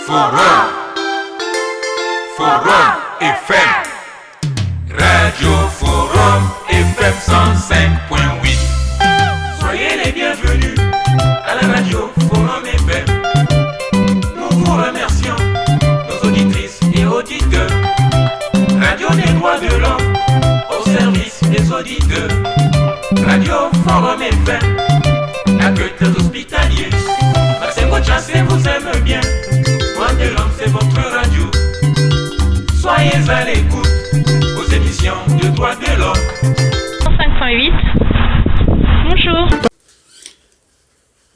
Forum, Forum FM, Radio Forum FM 105.8. Soyez les bienvenus à la Radio Forum FM. Nous vous remercions, nos auditrices et auditeurs. Radio des droits de l'homme au service des auditeurs. Radio Forum FM, accueil des hospitaliers. Maximo Chassé vous aime bien. Droits de l'homme, c'est votre radio. Soyez à l'écoute aux émissions de droits de l'homme. 105.8. Bonjour.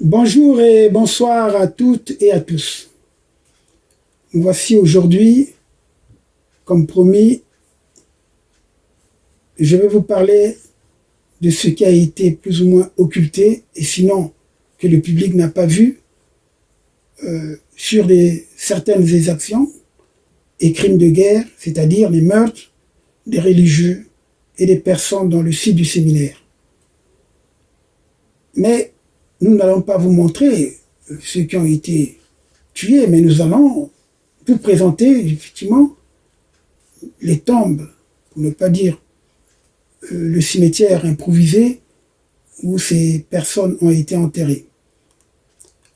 Bonjour et bonsoir à toutes et à tous. Voici aujourd'hui, comme promis, je vais vous parler de ce qui a été plus ou moins occulté, et sinon que le public n'a pas vu, sur certaines exactions et crimes de guerre, c'est-à-dire les meurtres des religieux et des personnes dans le site du séminaire. Mais nous n'allons pas vous montrer ceux qui ont été tués, mais nous allons vous présenter effectivement les tombes, pour ne pas dire le cimetière improvisé où ces personnes ont été enterrées.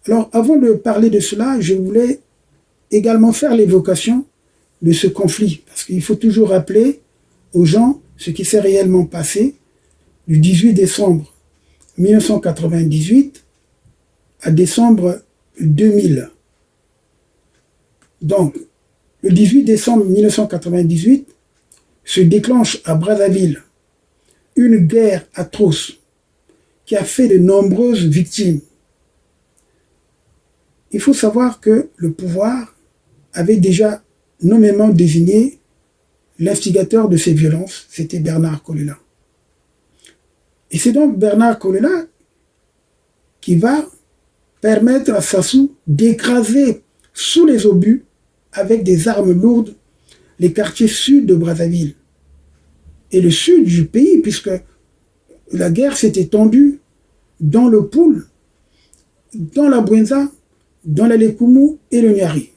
Alors, avant de parler de cela, je voulais également faire l'évocation de ce conflit, parce qu'il faut toujours rappeler aux gens ce qui s'est réellement passé du 18 décembre 1998 à décembre 2000. Donc, le 18 décembre 1998 se déclenche à Brazzaville une guerre atroce qui a fait de nombreuses victimes. Il faut savoir que le pouvoir avait déjà nommément désigné l'instigateur de ces violences, c'était Bernard Kolela. Et c'est donc Bernard Kolela qui va permettre à Sassou d'écraser sous les obus, avec des armes lourdes, les quartiers sud de Brazzaville et le sud du pays, puisque la guerre s'est étendue dans le Poul, dans la Bouenza, dans la Lekumu et le Nyari.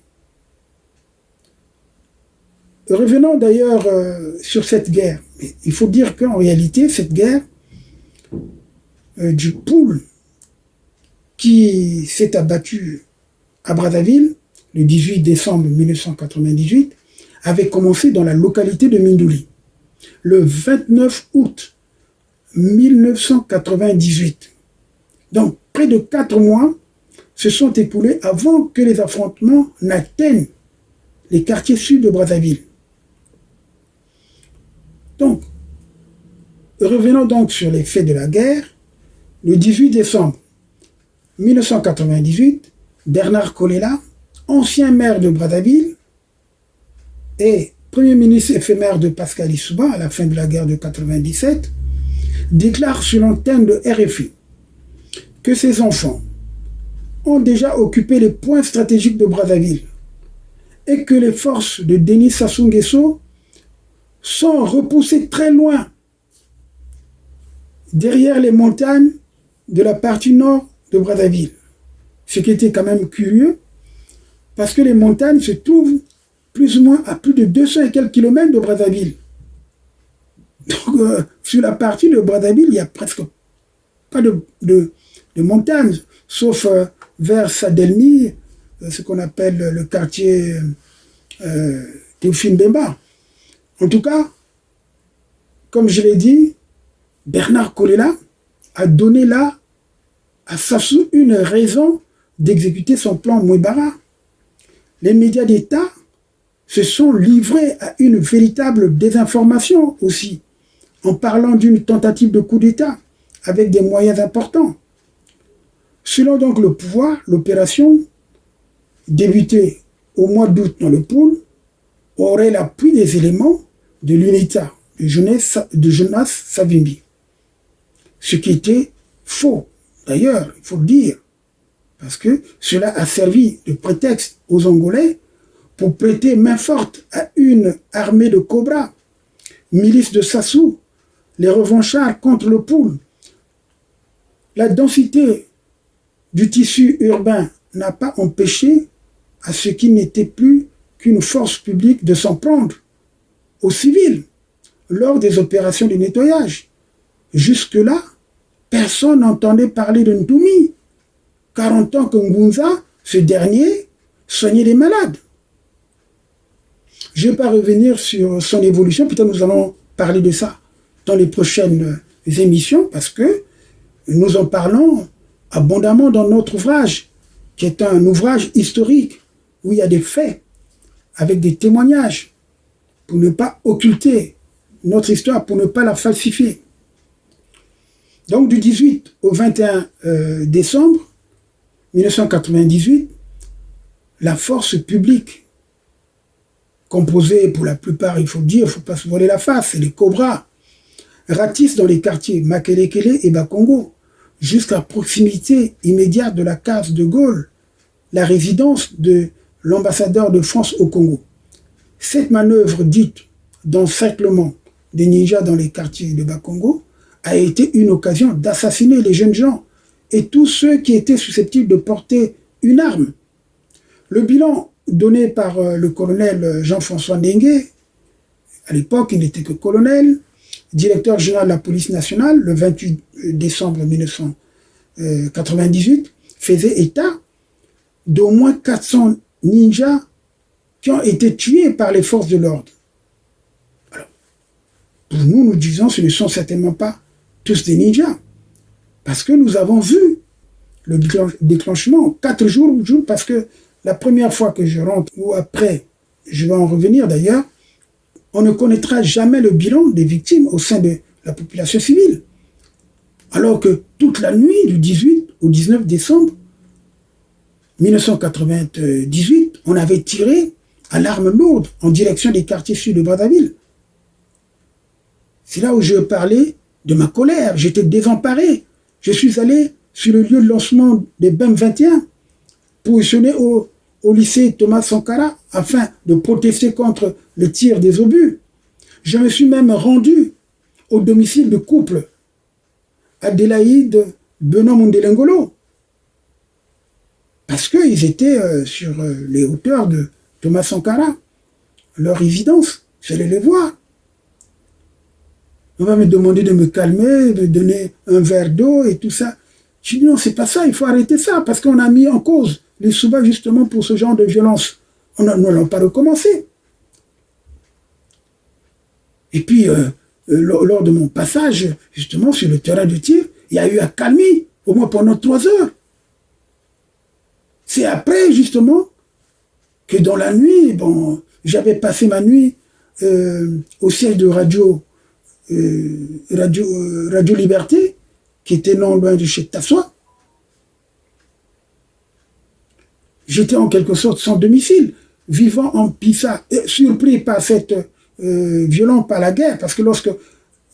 Revenons d'ailleurs sur cette guerre. Mais il faut dire qu'en réalité, cette guerre du Poul qui s'est abattue à Brazzaville le 18 décembre 1998 avait commencé dans la localité de Mindouli le 29 août 1998. Donc près de 4 mois se sont écoulés avant que les affrontements n'atteignent les quartiers sud de Brazzaville. Donc, revenons donc sur les faits de la guerre. Le 18 décembre 1998, Bernard Kolela, ancien maire de Brazzaville et premier ministre éphémère de Pascal Lissouba à la fin de la guerre de 1997, déclare sur l'antenne de RFI que ses enfants ont déjà occupé les points stratégiques de Brazzaville et que les forces de Denis Sassou Nguesso sont repoussées très loin, derrière les montagnes de la partie nord de Brazzaville. Ce qui était quand même curieux, parce que les montagnes se trouvent plus ou moins à plus de 200 et quelques kilomètres de Brazzaville. Donc, sur la partie de Brazzaville, il n'y a presque pas de montagnes, sauf vers Sadelmi, ce qu'on appelle le quartier Théophile Bemba. En tout cas, comme je l'ai dit, Bernard Kolela a donné là à Sassou une raison d'exécuter son plan Mouebara. Les médias d'État se sont livrés à une véritable désinformation aussi, en parlant d'une tentative de coup d'État avec des moyens importants. Selon donc le pouvoir, l'opération, débutée au mois d'août dans le Poul, aurait l'appui des éléments de l'UNITA, de Jonas Savimbi. Ce qui était faux, d'ailleurs, il faut le dire, parce que cela a servi de prétexte aux Angolais pour prêter main forte à une armée de Cobra, milice de Sassou, les revanchards contre le Poul. La densité du tissu urbain n'a pas empêché à ce qui n'était plus qu'une force publique de s'en prendre aux civils lors des opérations de nettoyage. Jusque-là, personne n'entendait parler de Ntoumi, car en tant que Ngunza, ce dernier soignait les malades. Je ne vais pas revenir sur son évolution, peut-être nous allons parler de ça dans les prochaines émissions, parce que nous en parlons abondamment dans notre ouvrage, qui est un ouvrage historique, où il y a des faits, avec des témoignages, pour ne pas occulter notre histoire, pour ne pas la falsifier. Donc du 18 au 21 décembre 1998, la force publique, composée pour la plupart, il faut dire, il ne faut pas se voiler la face, c'est les Cobras, ratissent dans les quartiers Makelekele et Bakongo, jusqu'à proximité immédiate de la case de Gaulle, la résidence de l'ambassadeur de France au Congo. Cette manœuvre dite d'encerclement des ninjas dans les quartiers de Bakongo a été une occasion d'assassiner les jeunes gens et tous ceux qui étaient susceptibles de porter une arme. Le bilan donné par le colonel Jean-François Ndengue, à l'époque il n'était que colonel, directeur général de la police nationale, le 28 décembre 1998, faisait état d'au moins 400 ninjas qui ont été tués par les forces de l'ordre. Alors, pour nous, nous disons ce ne sont certainement pas tous des ninjas, parce que nous avons vu le déclenchement 4 jours, parce que la première fois que je rentre, ou après, je vais en revenir d'ailleurs, on ne connaîtra jamais le bilan des victimes au sein de la population civile. Alors que toute la nuit du 18 au 19 décembre 1998, on avait tiré à l'arme lourde en direction des quartiers sud de Brazzaville. C'est là où je parlais de ma colère. J'étais désemparé. Je suis allé sur le lieu de lancement des BEM 21, positionné au lycée Thomas Sankara, afin de protester contre le tir des obus. Je me suis même rendu au domicile de couple Adélaïde Benoît Mondelengolo, parce qu'ils étaient sur les hauteurs de Thomas Sankara, leur résidence. J'allais les voir. On va me demander de me calmer, de donner un verre d'eau et tout ça. Je dis non, c'est pas ça, il faut arrêter ça, parce qu'on a mis en cause les Souba justement pour ce genre de violence. Nous n'allons pas recommencer. Et puis, lors de mon passage, justement, sur le terrain de tir, il y a eu accalmie, au moins pendant 3 heures. C'est après, justement, que dans la nuit, bon, j'avais passé ma nuit au siège de Radio Liberté, qui était non loin de chez Tassoua. J'étais en quelque sorte sans domicile, vivant en Pissa, surpris par cette violence, par la guerre, parce que lorsque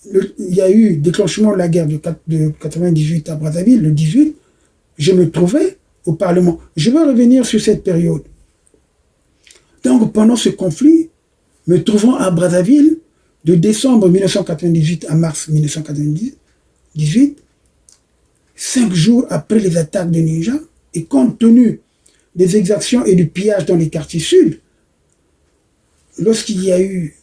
il y a eu déclenchement de la guerre de 98 à Brazzaville, le 18, je me trouvais au Parlement. Je vais revenir sur cette période. Donc, pendant ce conflit, me trouvant à Brazzaville, de décembre 1998 à mars 1998, 5 jours après les attaques de ninjas, et compte tenu des exactions et du pillage dans les quartiers sud, lorsqu'il y a eu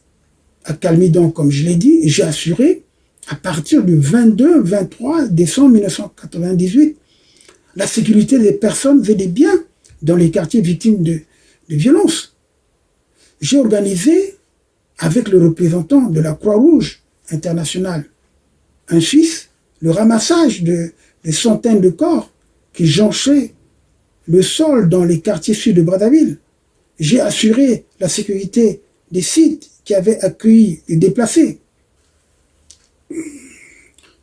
accalmie, donc, comme je l'ai dit, j'ai assuré, à partir du 22-23 décembre 1998, la sécurité des personnes et des biens dans les quartiers victimes de violences. J'ai organisé, avec le représentant de la Croix-Rouge internationale, un Suisse, le ramassage de centaines de corps qui jonchaient le sol dans les quartiers sud de Brazzaville. J'ai assuré la sécurité des sites qui avaient accueilli les déplacés.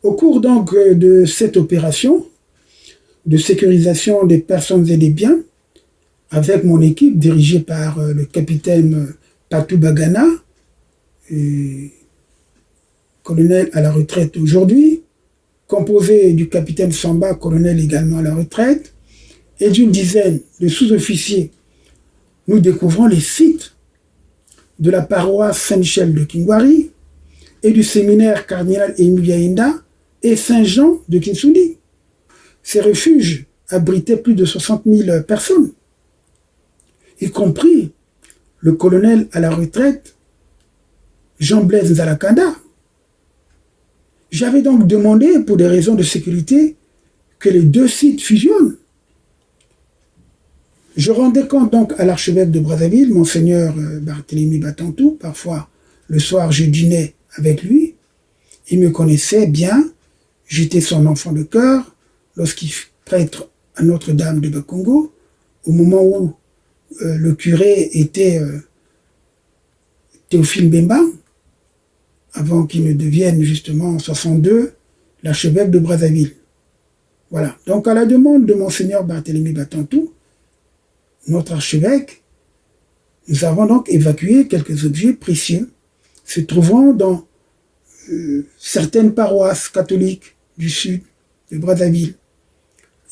Au cours donc de cette opération de sécurisation des personnes et des biens, avec mon équipe dirigée par le capitaine Patou Bagana, colonel à la retraite aujourd'hui, composé du capitaine Samba, colonel également à la retraite, et d'une dizaine de sous-officiers, nous découvrons les sites de la paroisse Saint-Michel de Kingwari et du séminaire cardinal Émile Yaïnda et Saint-Jean de Kinsoundi. Ces refuges abritaient plus de 60 000 personnes. y compris le colonel à la retraite, Jean-Blaise Nzalakanda. J'avais donc demandé, pour des raisons de sécurité, que les deux sites fusionnent. Je rendais compte donc à l'archevêque de Brazzaville, Monseigneur Barthélemy Batantou. Parfois, le soir, je dînais avec lui. Il me connaissait bien. J'étais son enfant de cœur lorsqu'il fut prêtre à Notre-Dame de Bakongo, au moment où le curé était Théophile Bemba, avant qu'il ne devienne justement en 62 l'archevêque de Brazzaville. Voilà. Donc à la demande de Monseigneur Barthélemy Batantou, notre archevêque, nous avons donc évacué quelques objets précieux se trouvant dans certaines paroisses catholiques du sud de Brazzaville,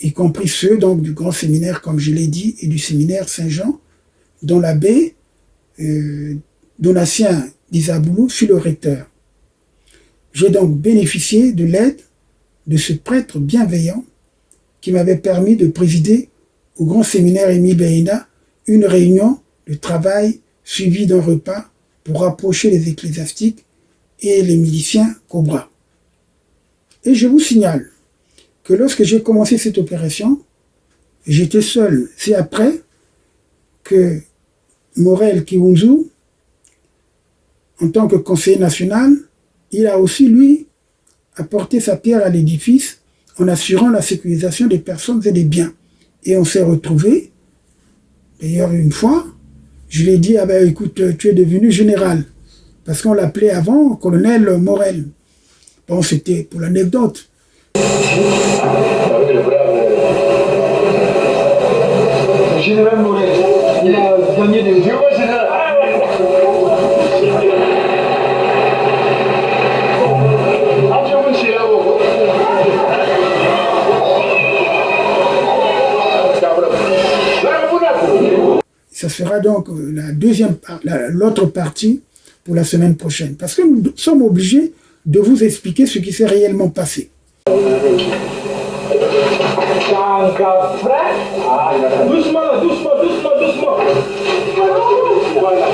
y compris ceux donc du grand séminaire, comme je l'ai dit, et du séminaire Saint-Jean, dont l'abbé Donatien d'Isaboulou fut le recteur. J'ai donc bénéficié de l'aide de ce prêtre bienveillant qui m'avait permis de présider au grand séminaire Émile Béina une réunion de travail suivie d'un repas pour rapprocher les ecclésiastiques et les miliciens Cobra. Et je vous signale que lorsque j'ai commencé cette opération, j'étais seul. C'est après que Morel Kiwunzu, en tant que conseiller national, il a aussi, lui, apporté sa pierre à l'édifice en assurant la sécurisation des personnes et des biens. Et on s'est retrouvés, d'ailleurs une fois, je lui ai dit, ah ben écoute, tu es devenu général, parce qu'on l'appelait avant colonel Morel. Bon, c'était pour l'anecdote. Général Morel, il a gagné des yeux, général. Ça sera donc l'autre partie pour la semaine prochaine. Parce que nous sommes obligés de vous expliquer ce qui s'est réellement passé. Doucement, doucement, doucement, doucement. Voilà.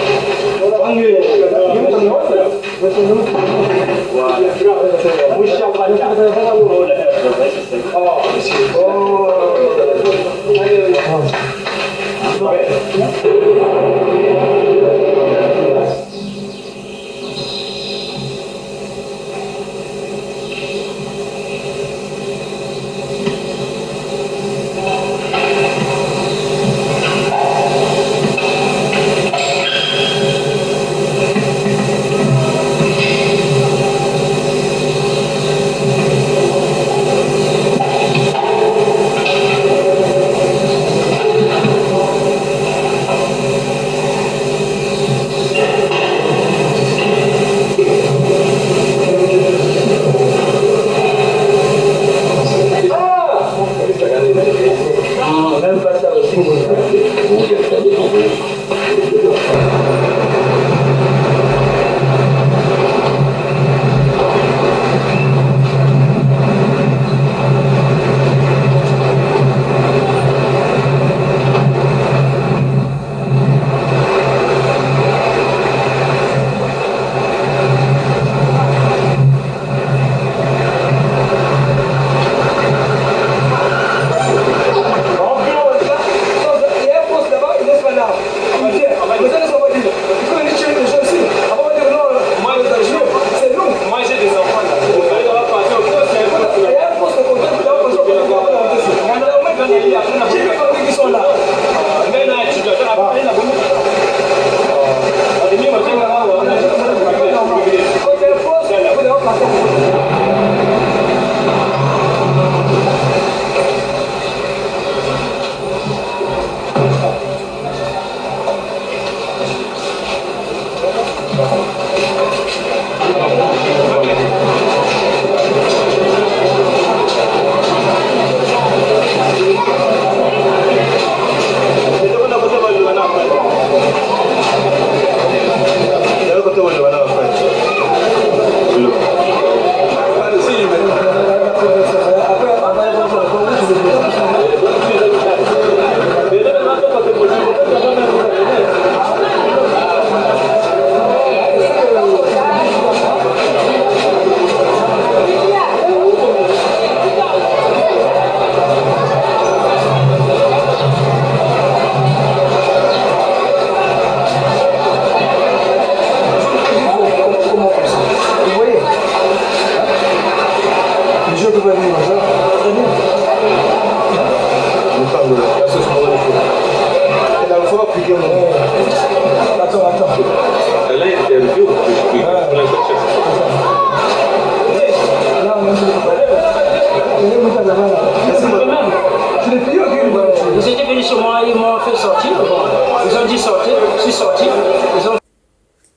fait sortir. Bon, ils ont dit sortir, je suis sorti.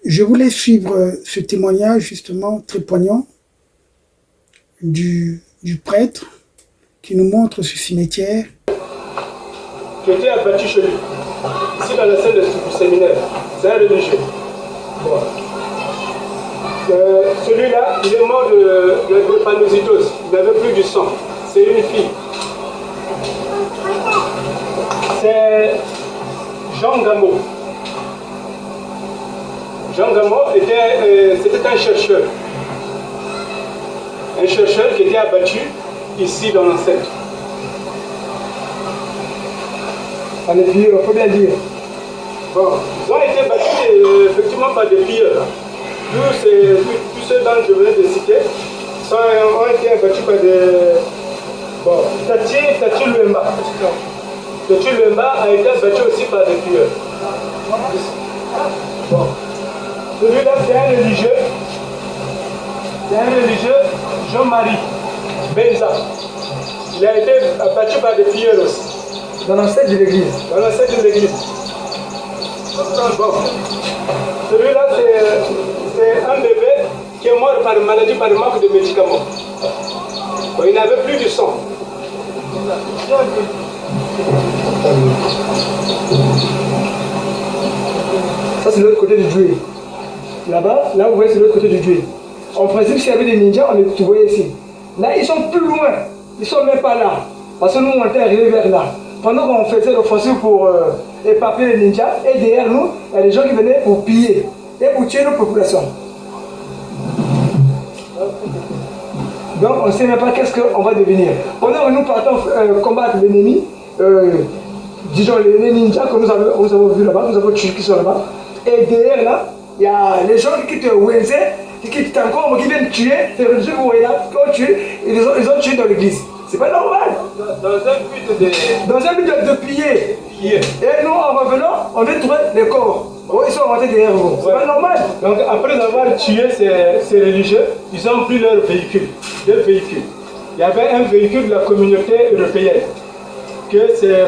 Je voulais suivre ce témoignage justement très poignant du prêtre qui nous montre ce cimetière. Qui était abattu chez lui, ici dans la salle du séminaire. C'est un religieux. Bon. Celui-là, il est mort de drépanocytose. Il n'avait plus du sang. C'est une fille. C'est Jean Gameau. Jean Gameau c'était un chercheur. Un chercheur qui était abattu ici dans l'enceinte. Allez, il faut bien dire. Bon, ils ont été battus effectivement par des pilleurs. Tous ceux dont je venais de citer ont été abattus par des... Bon, Tati Luemba. Tati Luemba a été abattu aussi par des pilleurs. Bon. Celui-là, c'est un religieux. C'est un religieux, Jean-Marie Benza. Il a été abattu par des pilleurs aussi. Dans l'enceinte de l'église. Dans l'enceinte de l'église. Bon. Celui-là, c'est un bébé qui est mort par maladie, par manque de médicaments. Bon, il n'avait plus du sang. Ça, c'est l'autre côté du Djoué. Là-bas, là, vous voyez, c'est l'autre côté du Djoué. En principe, s'il y avait des ninjas, on les voyait ici. Là, ils sont plus loin. Ils ne sont même pas là. Parce que nous, on était arrivés vers là. Pendant qu'on faisait l'offensive pour éparpiller les ninjas, et derrière nous, il y a des gens qui venaient pour piller et pour tuer nos populations. Donc on ne sait même pas qu'est-ce qu'on va devenir. Pendant que nous partons combattre l'ennemi, disons les ninjas que nous avons vus là-bas, nous avons tués qui sont là-bas, et derrière là, il y a les gens qui quittent Wenze, qui quittent encore, qui viennent tuer, c'est religieux que vous voyez là, qui ont tué, ils ont tué dans l'église. C'est pas normal. Dans un but de piller. Et nous, en revenant, on vient trouver les corps. Oh, ils sont rentrés derrière vous. C'est pas normal. Donc, après avoir tué ces religieux, ils ont pris leur véhicule. Deux véhicules. Il y avait un véhicule de la communauté européenne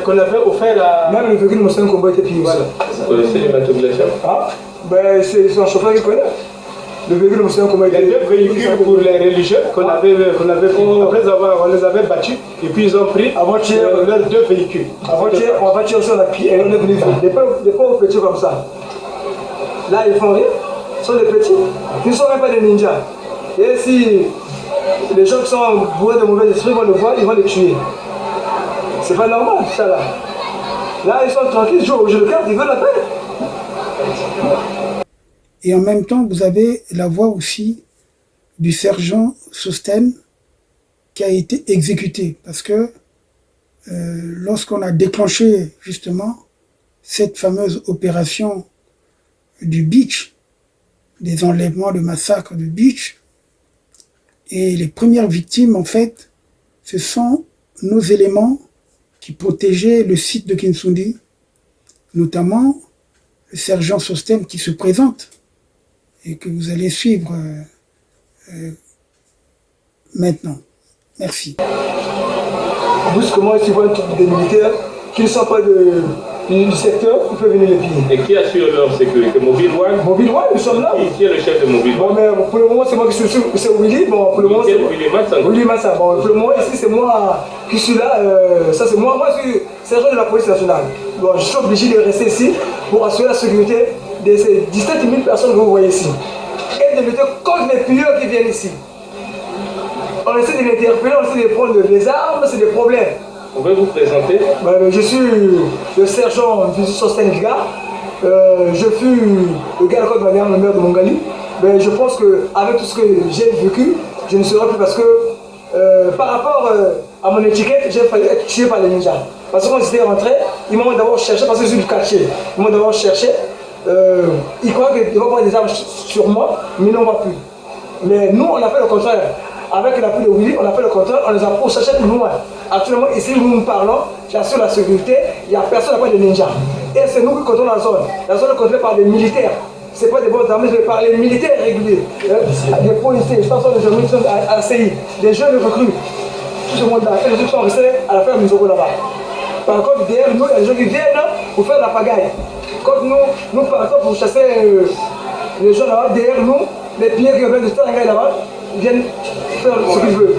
qu'on avait offert à... Même le véhicule de Monseigneur Kombo était pillé. Voilà. Vous connaissez les bateaux glaciers? Ah, ben c'est un chauffeur qui connaît. Le véhicule de Monseigneur Kombo était pillé. Il y a deux véhicules pour les religieux qu'on avait pris. Après avoir, on les avait battus et puis ils ont pris leurs deux véhicules. Avant-hier aussi on a pillé. On est venu voir. Des pauvres petits comme ça. Là ils font rien. Ce sont des petits. Ils ne sont même pas des ninjas. Et si les gens qui sont bourrés de mauvais esprits vont le voir, ils vont les tuer. C'est pas normal ça là. Là ils sont tranquilles, ils jouent au jeu de cartes, ils veulent la paix. Et en même temps, vous avez la voix aussi du sergent Sosten qui a été exécuté. Parce que lorsqu'on a déclenché justement cette fameuse opération du beach, des enlèvements, le massacre du beach, et les premières victimes, en fait, ce sont nos éléments qui protégeaient le site de Kinsundi, notamment le sergent Sosten qui se présente et que vous allez suivre maintenant. Merci. Brusquement, si vous voyez des militaires qui ne sont pas du secteur, ils peuvent venir les piller. Et qui assure leur sécurité? Mobile One? Mobile One, nous sommes là. Qui est le chef de Mobile One? Bon, mais pour le moment, c'est moi qui suis c'est Willy. Bon, pour le moment, c'est Willy Massa. Willy Massa. Bon, pour le moment, ici, c'est moi qui suis là. Ça, c'est moi. Moi, je suis sergent de la police nationale. Bon, je suis obligé de rester ici pour assurer la sécurité de ces 17 000 personnes que vous voyez ici. Et de lutter contre les pilleurs qui viennent ici. On essaie de les interpeller, on essaie de prendre des armes, c'est des problèmes. Vous pouvez vous présenter? Je suis le sergent Sosten Giga. Je fus le gars de manière le maire de Mongali. Mais je pense qu'avec tout ce que j'ai vécu, je ne serai plus parce que par rapport à mon étiquette, j'ai failli être tué par les ninjas. Parce que quand j'étais rentré, ils m'ont d'abord cherché, parce que je suis du quartier. Ils m'ont d'abord cherché. Ils croient qu'ils vont prendre des armes sur moi, mais non pas plus. Mais nous, on a fait le contraire. Avec l'appui de Willy, on a fait le contraire, on les a pourchassés de loin. Actuellement, ici, nous parlons, j'assure la sécurité, il n'y a personne après de ninjas. Et c'est nous qui contrôlons la zone. La zone est contrôlée par des militaires. Ce n'est pas des bonnes armées, mais par les militaires réguliers. Des policiers, des stations de gendarmerie, ACI, des jeunes recrues. Tout ce monde-là, et les autres sont restés à la ferme Mizoro là-bas. Par contre, derrière nous, il y a des gens qui viennent pour faire la pagaille. Quand nous partons pour chasser les gens là-bas, derrière nous, les pilleurs qui viennent de faire la pagaille là-bas, ils viennent faire ce qu'ils veulent.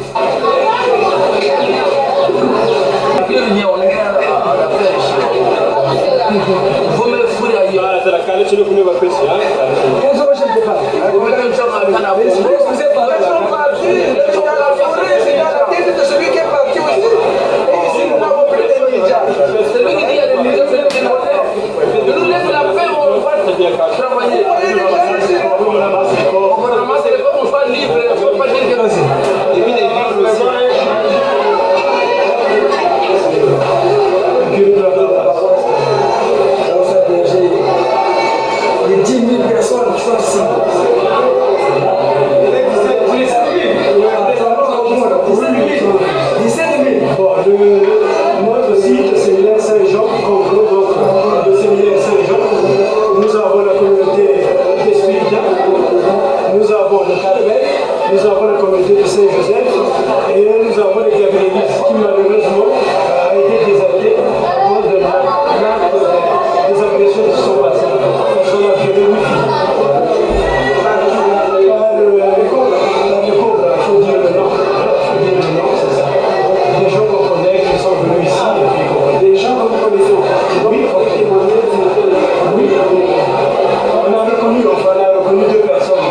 Les 10 000 personnes qui sont ici. Notre site, séminaire Saint-Jean, donc le séminaire Saint-Jean, nous avons la communauté d'Espiritia, nous avons le Carmel, nous avons la communauté de Saint-Joseph et nous avons les Gabrielistes qui malheureusement a été désertés à cause de des agressions qui sont passées. Nous sommes à violé 8 filles. Le cobra, il faut dire le nom, c'est ça. Des gens qu'on connaît qui sont venus ici, et puis des gens que vous connaissez. Oui, on a reconnu 2 personnes.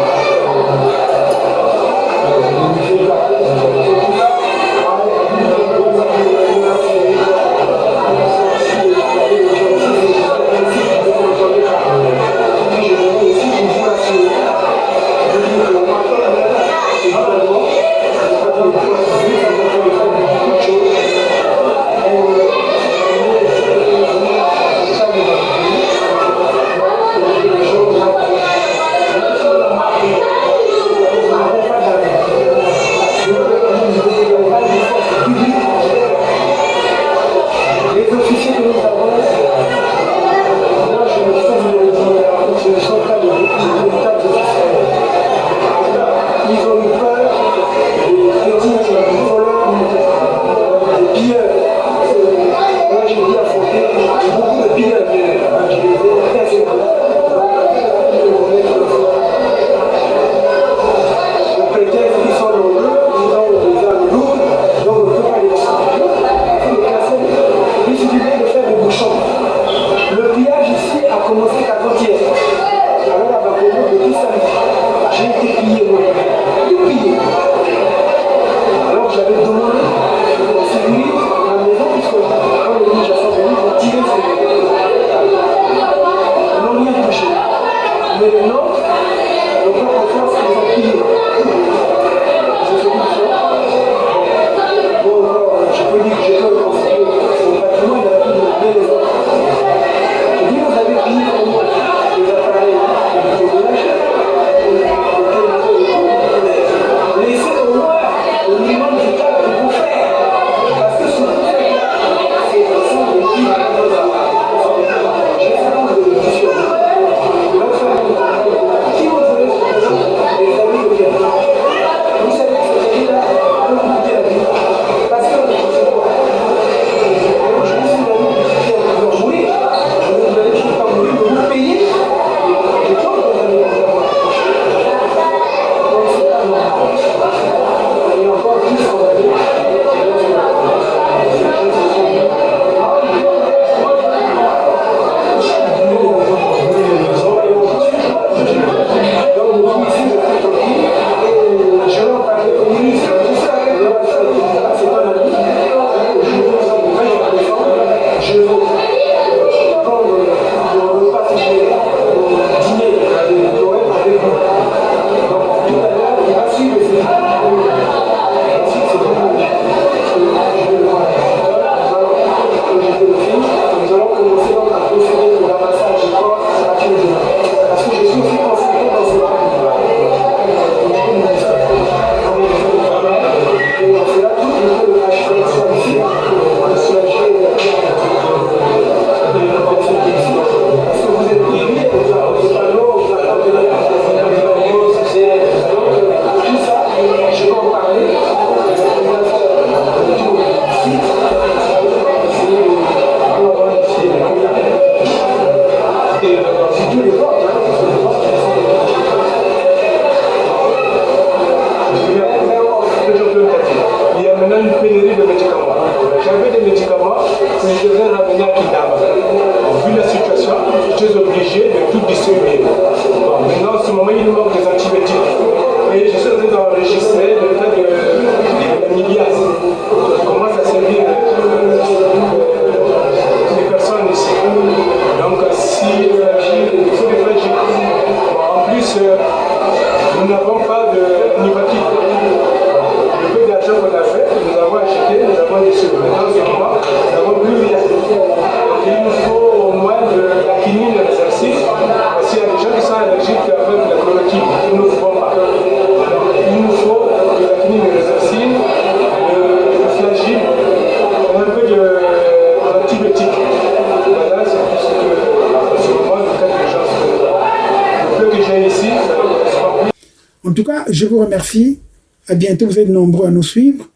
En tout cas, je vous remercie. À bientôt, vous êtes nombreux à nous suivre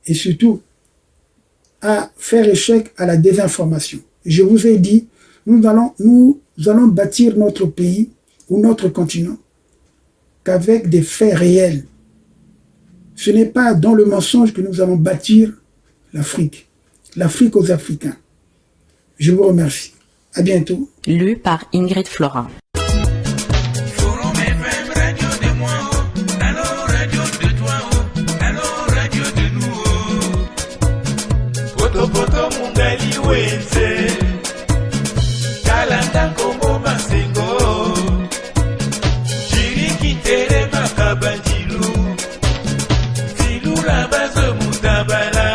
et surtout à faire échec à la désinformation. Je vous ai dit, nous allons bâtir notre pays ou notre continent qu'avec des faits réels. Ce n'est pas dans le mensonge que nous allons bâtir l'Afrique aux Africains. Je vous remercie. À bientôt. Lu par Ingrid Flora. Forum FM, radio de moi, allo radio de toi, allo radio de nous. Poto poto mungali wenze, kalanda kombo masengo, jiriki tere makabanjilu, zilura bazo mutabala,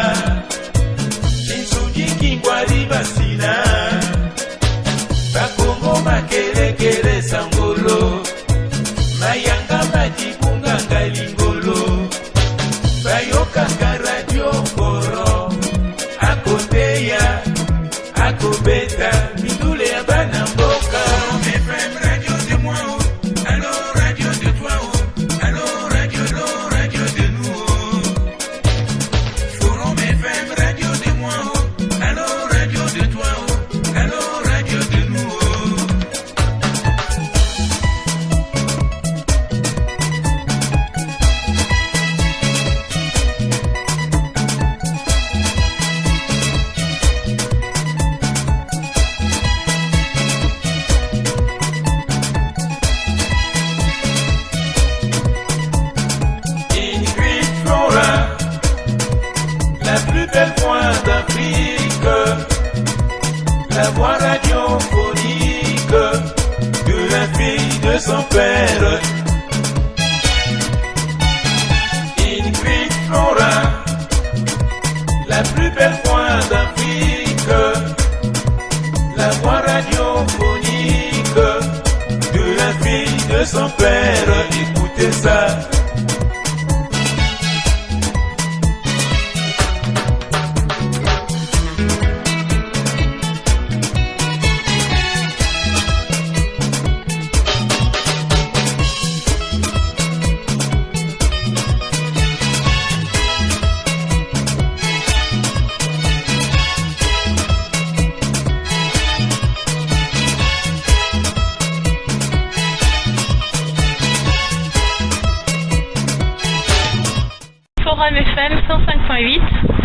insuji kingwari basina. Bakongo makelekele sangolo, mayanga majibunga ngalingolo, bayokanga radio koro, akoteya, akobeta, midule ya bana mboka. FM radio de moi, allo radio de toi, allo radio de nous. Forum FM radio de moi, allo radio de toi, allo radio de nous. Ingrid Flora, la plus belle voix d'Afrique, la voix radiophonique de la fille de son père. Ingrid Flora, la plus belle voix d'Afrique, la voix radiophonique de la fille de son père. Écoutez ça. Forum FM 105.8